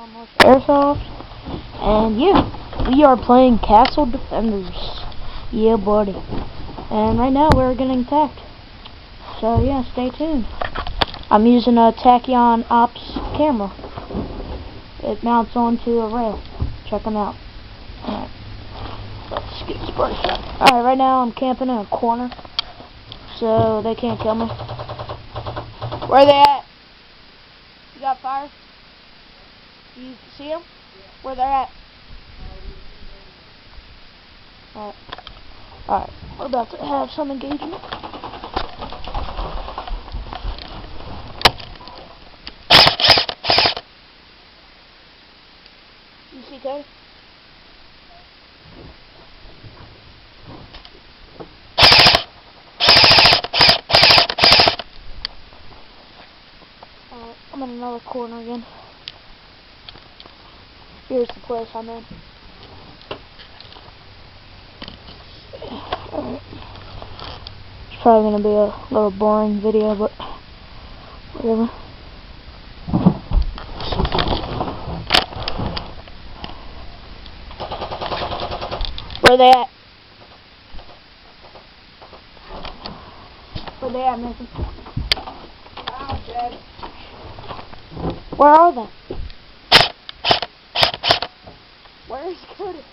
Airsoft, and yeah, we are playing Castle Defenders. Yeah, buddy. And right now we're getting attacked. So yeah, stay tuned. I'm using a Tachyon Ops camera. It mounts onto a rail. Check them out. Alright, let's get started. Alright, right now I'm camping in a corner, so they can't kill me. Where are they at? You got fire? Do you see them? Where they're at? Alright. Alright, we're about to have some engagement. You see Cody? Alright, I'm in another corner again. Here's the place I'm in. Alright. It's probably going to be a little boring video, but whatever. Where they at? Where they at, Mason? Where are they? Where is Curtis?